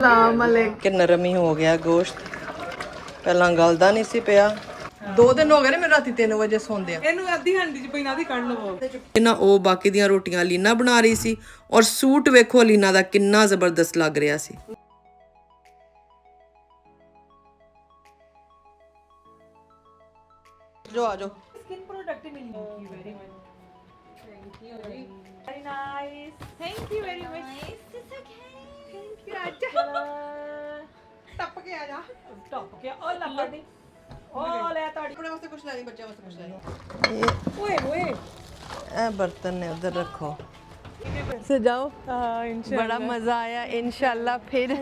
कि नरम ही हो गया गोश्त, पहला गलदा नहीं सी पिया। 2 दिन हो गए ने मैं राती 3 वजे सोंदे आ। ਇਹਨੂੰ ਅੱਧੀ ਹੰਡੀ ਚ ਪਈਨਾ ਦੀ ਕੱਢ ਲਵੋ ਇਹਨਾਂ ਉਹ ਬਾਕੀ ਦੀਆਂ ਰੋਟੀਆਂ ਲੀਨਾ ਬਣਾ ਰਹੀ ਸੀ ਔਰ ਸੂਟ ਵੇਖੋ ਲੀਨਾ ਦਾ ਕਿੰਨਾ ਜ਼ਬਰਦਸਤ ਲੱਗ ਰਿਹਾ ਸੀ। जो आ जाओ स्किन प्रोडक्ट मिली thank you very much thank you very nice thank you very much it's okay thank you आजा टप के आजा टप के ओ लगा दी ओ ले ताड़ी अपने वास्ते कुछ नहीं बच्चे वास्ते कुछ नहीं। ओए ओए ए बर्तन ने उधर रखो से जाओ। इंशाल्लाह बड़ा मजा आया इंशाल्लाह फिर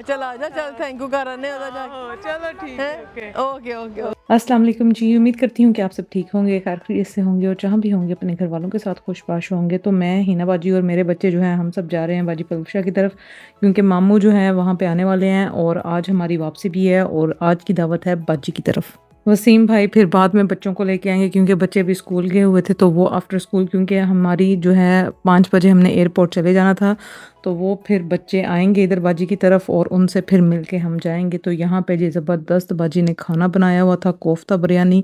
चल आजा चल थैंक यू करने चलो ठीक है ओके ओके। अस्सलाम वालेकुम जी, उम्मीद करती हूँ कि आप सब ठीक होंगे, खैर खैरियत से होंगे और जहाँ भी होंगे अपने घर वालों के साथ खुशबाश होंगे। तो मैं हिना बाजी और मेरे बच्चे जो हैं हम सब जा रहे हैं बाजी पलवशा की तरफ, क्योंकि मामू जो हैं वहाँ पे आने वाले हैं और आज हमारी वापसी भी है और आज की दावत है बाजी की तरफ। वसीम भाई फिर बाद में बच्चों को लेके आएंगे क्योंकि बच्चे भी स्कूल गए हुए थे, तो वो आफ्टर स्कूल क्योंकि हमारी जो है 5 बजे हमने एयरपोर्ट चले जाना था, तो वो फिर बच्चे आएंगे इधर बाजी की तरफ और उनसे फिर मिलके हम जाएंगे। तो यहाँ पे जी ज़बरदस्त बाजी ने खाना बनाया हुआ था, कोफ्ता बिरयानी,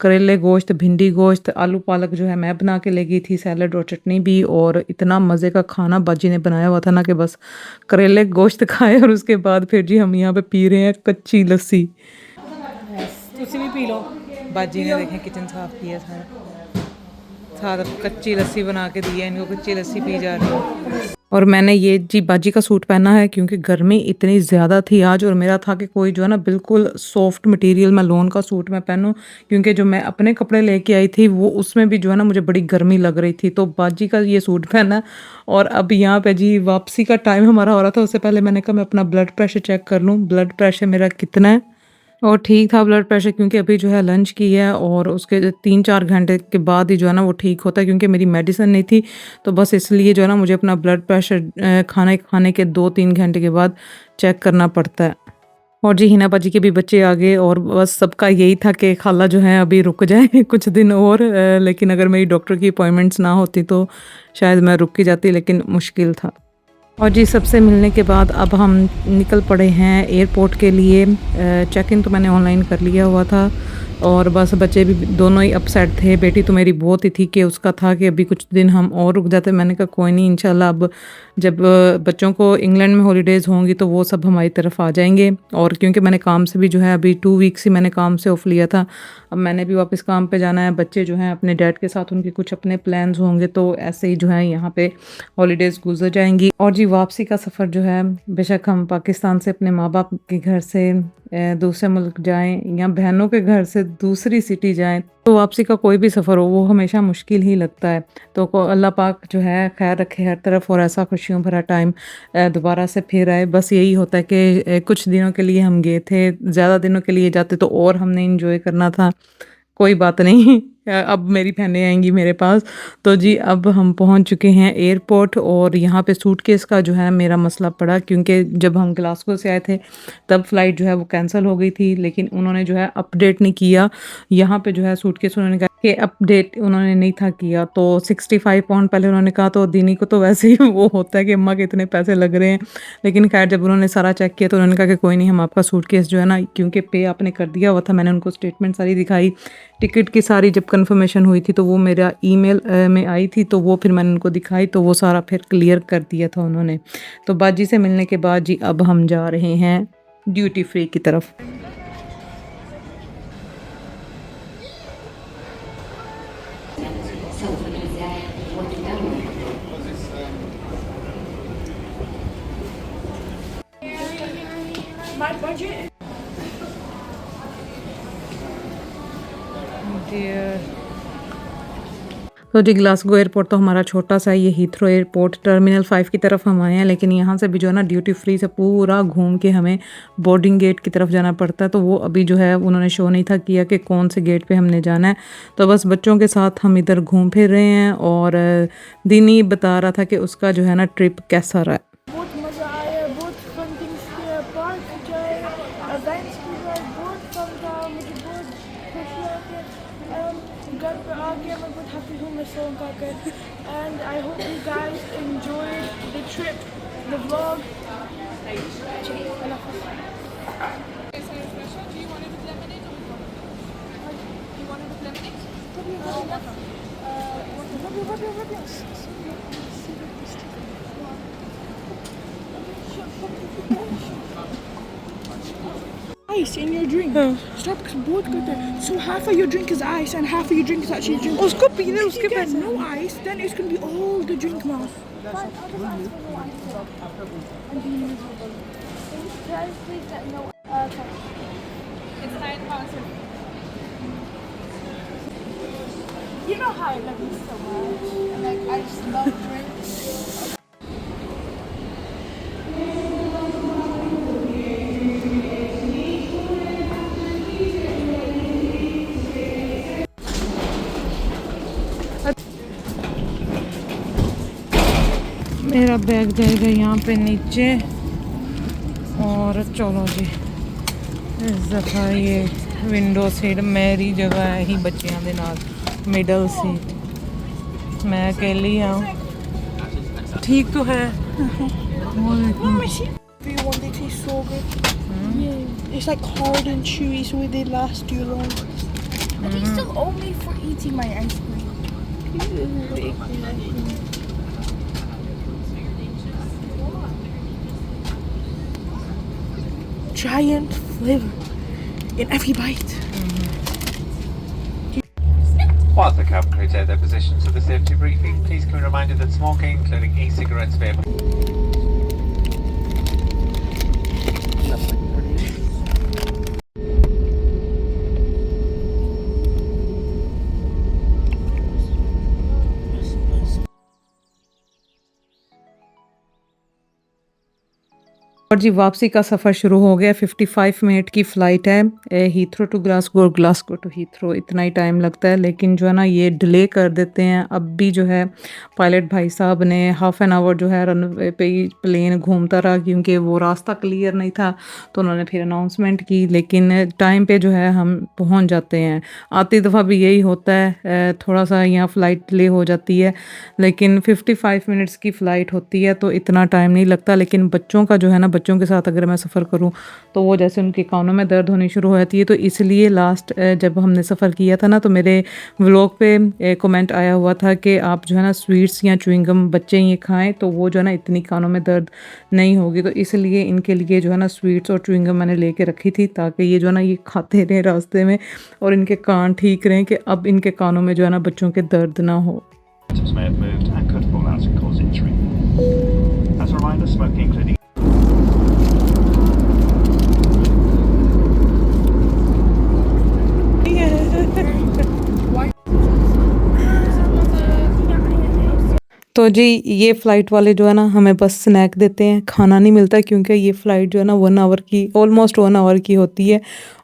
करेले गोश्त, भिंडी गोश्त, आलू पालक जो है मैं बना के ले गई थी, सैलड और चटनी भी, और इतना मज़े का खाना बाजी ने बनाया हुआ था ना कि बस करेले गोश्त खाए और उसके बाद फिर जी हम यहाँ पे पी रहे हैं कच्ची लस्सी। तुसी भी पी लो बाजी ने देखें किचन साफ किया सारा कच्ची लस्सी बना के दी है इनको, कच्ची लस्सी पी जा रही है। और मैंने ये जी बाजी का सूट पहना है क्योंकि गर्मी इतनी ज़्यादा थी आज, और मेरा था कि कोई जो है ना बिल्कुल सॉफ्ट मटेरियल में लोन का सूट मैं पहनूं, क्योंकि जो मैं अपने कपड़े लेके आई थी वो उसमें भी जो है ना मुझे बड़ी गर्मी लग रही थी। तो बाजी का ये सूट पहना और अब यहाँ पे जी वापसी का टाइम हमारा हो रहा था। उससे पहले मैंने कहा मैं अपना ब्लड प्रेशर चेक कर लूँ, ब्लड प्रेशर मेरा कितना है, और ठीक था ब्लड प्रेशर, क्योंकि अभी जो है लंच की है और उसके 3-4 घंटे के बाद ही जो है ना वो ठीक होता है, क्योंकि मेरी मेडिसिन नहीं थी, तो बस इसलिए जो है ना मुझे अपना ब्लड प्रेशर खाने के 2-3 घंटे के बाद चेक करना पड़ता है। और जी हिना बाजी के भी बच्चे आ गए और बस सबका यही था कि खाला जो है अभी रुक जाए कुछ दिन और, लेकिन अगर मेरी डॉक्टर की अपॉइंटमेंट्स ना होती तो शायद मैं रुक ही जाती, लेकिन मुश्किल था। और जी सबसे मिलने के बाद अब हम निकल पड़े हैं एयरपोर्ट के लिए। चेक इन तो मैंने ऑनलाइन कर लिया हुआ था और बस बच्चे भी दोनों ही अपसेट थे। बेटी तो मेरी बहुत ही थी कि उसका था कि अभी कुछ दिन हम और रुक जाते। मैंने कहा कोई नहीं, इंशाल्लाह अब जब बच्चों को इंग्लैंड में हॉलीडेज़ होंगी तो वो सब हमारी तरफ आ जाएंगे। और क्योंकि मैंने काम से भी जो है अभी 2 वीक्स ही मैंने काम से ऑफ लिया था, अब मैंने भी वापस काम पे जाना है। बच्चे जो हैं अपने डैड के साथ, उनके कुछ अपने प्लान्स होंगे, तो ऐसे ही जो है यहाँ पे हॉलीडेज़ गुजर जाएंगी। और जी वापसी का सफ़र जो है, बेशक हम पाकिस्तान से अपने माँ बाप के घर से दूसरे मुल्क जाएं या बहनों के घर से दूसरी सिटी जाएं, तो वापसी का कोई भी सफ़र हो वो हमेशा मुश्किल ही लगता है। तो अल्लाह पाक जो है खैर रखे हर तरफ और ऐसा खुशियों भरा टाइम दोबारा से फिर आए। बस यही होता है कि कुछ दिनों के लिए हम गए थे, ज़्यादा दिनों के लिए जाते तो और हमने इंजॉय करना था। कोई बात नहीं, अब मेरी बहनें आएंगी मेरे पास। तो जी अब हम पहुंच चुके हैं एयरपोर्ट और यहाँ पे सूटकेस का जो है मेरा मसला पड़ा, क्योंकि जब हम ग्लासगो से आए थे तब फ़्लाइट जो है वो कैंसिल हो गई थी, लेकिन उन्होंने जो है अपडेट नहीं किया। यहाँ पे जो है सूटकेस उन्होंने कहा कि अपडेट उन्होंने नहीं था किया, तो 65 पाउंड पहले उन्होंने कहा, तो दीनी को तो वैसे ही वो होता है कि अम्मा के इतने पैसे लग रहे हैं। लेकिन खैर जब उन्होंने सारा चेक किया तो उन्होंने कहा कि कोई नहीं, हम आपका सूटकेस जो है ना, क्योंकि पे आपने कर दिया हुआ था, मैंने उनको स्टेटमेंट सारी दिखाई, टिकट की सारी जब कंफर्मेशन हुई थी तो वो मेरा ईमेल में आई थी, तो वो फिर मैंने उनको दिखाई, तो वो सारा फिर क्लियर कर दिया था उन्होंने। तो बाजी से मिलने के बाद जी अब हम जा रहे हैं ड्यूटी फ्री की तरफ। तो जी ग्लासगो एयरपोर्ट तो हमारा छोटा सा, ये हीथ्रो एयरपोर्ट टर्मिनल 5 की तरफ हम आए हैं, लेकिन यहाँ से भी जो है ना ड्यूटी फ्री से पूरा घूम के हमें बोर्डिंग गेट की तरफ जाना पड़ता है। तो वो अभी जो है उन्होंने शो नहीं था किया कि कौन से गेट पे हमने जाना है। तो बस बच्चों के साथ हम इधर घूम फिर रहे हैं और दीनी बता रहा था कि उसका जो है ना ट्रिप कैसा रहा है। बहुत मज़ा आया, बहुत फन थिंग्स किया, पार्क जाए, इवेंट्स भी गए, बहुत फन था, मुझे बहुत खुशी आती। घर पे आके मैं बहुत हैप्पी हूँ मैं सॉन्ग का कर, and I hope you guys enjoyed the trip, the vlog. Ice in your drink. Starbucks both got that. So half of your drink is ice and half of your drink is actually drink. उसको पीने If you get no ice, then it's gonna be all the drink mouth. It's £9. You know how I love you so much. And like I just love drinks. मेरा bag जाएगा यहाँ पे नीचे और चलो जी इस दफ़ा ये विंडो सीट मेरी जगह है ही बच्चियां दे नाल मिडल सीट मैं अकेली हूँ ठीक तो है Mama, see everyone, they taste so good. Yeah. It's like hard and chewy, so they last you long. But they still owe me for eating my ice cream. Giant flavor in every bite. Whilst the cabin crew take their positions for the safety briefing, please can be reminded that smoking, including e-cigarettes, vape. और जी वापसी का सफ़र शुरू हो गया 55 minute की flight है Heathrow to Glasgow और Glasgow to Heathrow इतना ही टाइम लगता है लेकिन जो है ना ये डिले कर देते हैं अब भी जो है पायलट भाई साहब ने हाफ़ एन आवर जो है रनवे पे ही प्लेन घूमता रहा क्योंकि वो रास्ता क्लियर नहीं था तो उन्होंने फिर अनाउंसमेंट की लेकिन टाइम पे जो है हम पहुंच जाते हैं आती दफ़ा भी यही होता है थोड़ा सा यहाँ फ़्लाइट डिले हो जाती है लेकिन 55 मिनट्स की फ़्लाइट होती है तो इतना टाइम नहीं लगता लेकिन बच्चों का जो है ना बच्चों के साथ अगर मैं सफ़र करूं तो वो जैसे उनके कानों में दर्द होनी शुरू हो जाती है तो इसलिए लास्ट जब हमने सफ़र किया था ना तो मेरे व्लॉग पे कमेंट आया हुआ था कि आप जो है ना स्वीट्स या च्युइंगम बच्चे ये खाएं तो वो जो है ना इतनी कानों में दर्द नहीं होगी तो इसलिए इनके लिए जो है ना स्वीट्स और च्युइंगम मैंने लेके रखी थी ताकि ये जो है ना ये खाते रहें रास्ते में और इनके कान ठीक रहें कि अब इनके कानों में जो है ना बच्चों के दर्द ना हो May have moved and could fall out and cause injury. As a reminder, smoking, including तो जी ये फ़्लाइट वाले जो है ना हमें बस स्नैक देते हैं खाना नहीं मिलता क्योंकि ये फ़्लाइट जो है ना 1 आवर की ऑलमोस्ट 1 आवर की होती है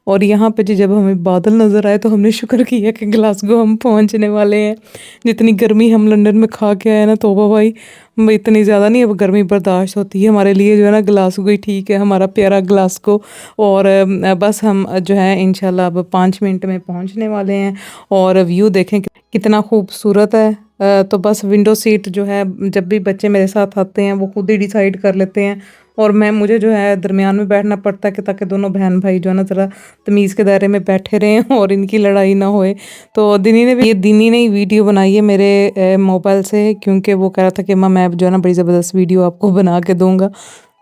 और यहाँ पे जी जब हमें बादल नज़र आए तो हमने शुक्र किया कि ग्लासगो हम पहुँचने वाले हैं जितनी गर्मी हम लंदन में खा के आए ना तौबा भाई इतनी ज़्यादा नहीं अब गर्मी बर्दाश्त होती है हमारे लिए जो है ना ग्लासगो ही ठीक है हमारा प्यारा ग्लासगो और बस हम जो है इंशाल्लाह अब 5 मिनट में पहुँचने वाले हैं और व्यू देखें कितना खूबसूरत है तो बस विंडो सीट जो है जब भी बच्चे मेरे साथ आते हैं वो खुद ही डिसाइड कर लेते हैं और मुझे जो है दरमियान में बैठना पड़ता है कि ताकि दोनों बहन भाई जो है ना ज़रा तमीज़ के दायरे में बैठे रहें और इनकी लड़ाई ना होए तो दिनी ने ही वीडियो बनाई है मेरे मोबाइल से क्योंकि वो कह रहा था कि माँ मैं जो है ना बड़ी ज़बरदस्त वीडियो आपको बना के दूँगा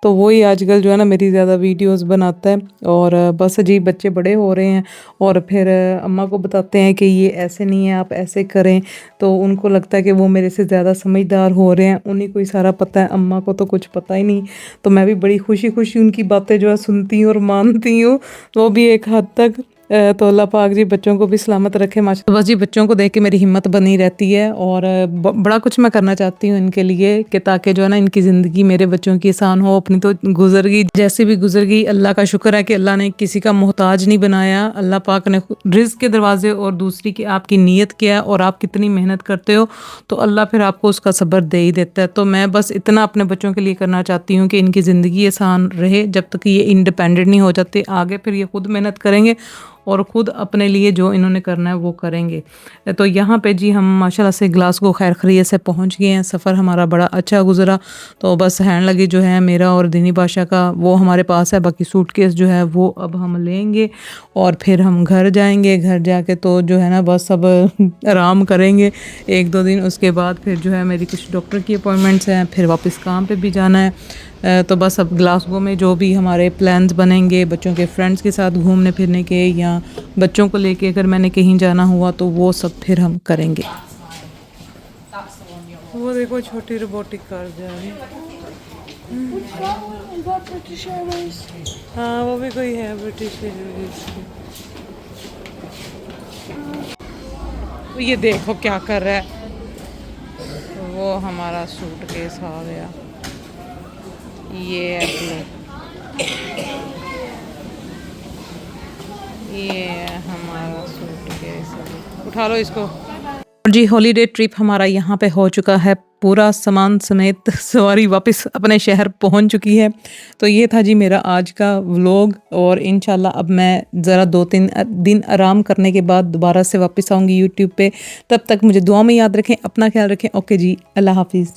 तो वही आजकल जो है ना मेरी ज़्यादा वीडियोस बनाता है और बस जी बच्चे बड़े हो रहे हैं और फिर अम्मा को बताते हैं कि ये ऐसे नहीं है आप ऐसे करें तो उनको लगता है कि वो मेरे से ज़्यादा समझदार हो रहे हैं उन्हीं को ही सारा पता है अम्मा को तो कुछ पता ही नहीं तो मैं भी बड़ी खुशी उनकी बातें जो है सुनती हूँ और मानती हूँ वो भी एक हद तक तो अल्लाह पाक जी बच्चों को भी सलामत रखे माशा बस जी बच्चों को देख के मेरी हिम्मत बनी रहती है और बड़ा कुछ मैं करना चाहती हूँ इनके लिए कि ताकि जो है ना इनकी ज़िंदगी मेरे बच्चों की आसान हो अपनी तो गुजर गई जैसे भी गुजर गई अल्लाह का शुक्र है कि अल्लाह ने किसी का मोहताज नहीं बनाया अल्लाह पाक ने रिज़्क़ के दरवाजे और दूसरी की आपकी नीयत किया और आप कितनी मेहनत करते हो तो अल्लाह फिर आपको उसका सब्र दे ही देता है तो मैं बस इतना अपने बच्चों के लिए करना चाहती हूँ कि इनकी ज़िंदगी आसान रहे जब तक ये इंडिपेंडेंट नहीं हो जाते आगे फिर ये खुद मेहनत करेंगे और ख़ुद अपने लिए जो इन्होंने करना है वो करेंगे। तो यहाँ पे जी हम माशाल्लाह से ग्लासगो खैर खैरियत से पहुँच गए हैं। सफ़र हमारा बड़ा अच्छा गुजरा। तो बस हैंड लगेज जो है मेरा और दीनी बादशाह का वो हमारे पास है, बाकी सूटकेस जो है वो अब हम लेंगे और फिर हम घर जाएंगे। घर जाके तो जो है ना बस अब आराम करेंगे 1-2 दिन। उसके बाद फिर जो है मेरी कुछ डॉक्टर की अपॉइंटमेंट्स हैं, फिर वापस काम पे भी जाना है। तो बस अब ग्लासगो में जो भी हमारे प्लान्स बनेंगे बच्चों के फ्रेंड्स के साथ घूमने फिरने के, या बच्चों को लेके अगर मैंने कहीं जाना हुआ तो वो सब फिर हम करेंगे। वो देखो छोटी रोबोटिक कार जा रही है। British Airways. हाँ वो भी कोई है ब्रिटिश एयरवेज की। ये देखो क्या कर रहा है। वो हमारा सूटकेस आ गया। ये हमारा सूटकेस, उठा लो इसको। जी हॉलीडे ट्रिप हमारा यहाँ पे हो चुका है, पूरा सामान समेत सवारी वापस अपने शहर पहुँच चुकी है। तो ये था जी मेरा आज का व्लॉग, और इंशाल्लाह अब मैं ज़रा 2-3 दिन आराम करने के बाद दोबारा से वापस आऊँगी यूट्यूब पे। तब तक मुझे दुआ में याद रखें, अपना ख्याल रखें। ओके जी, अल्लाह हाफिज़।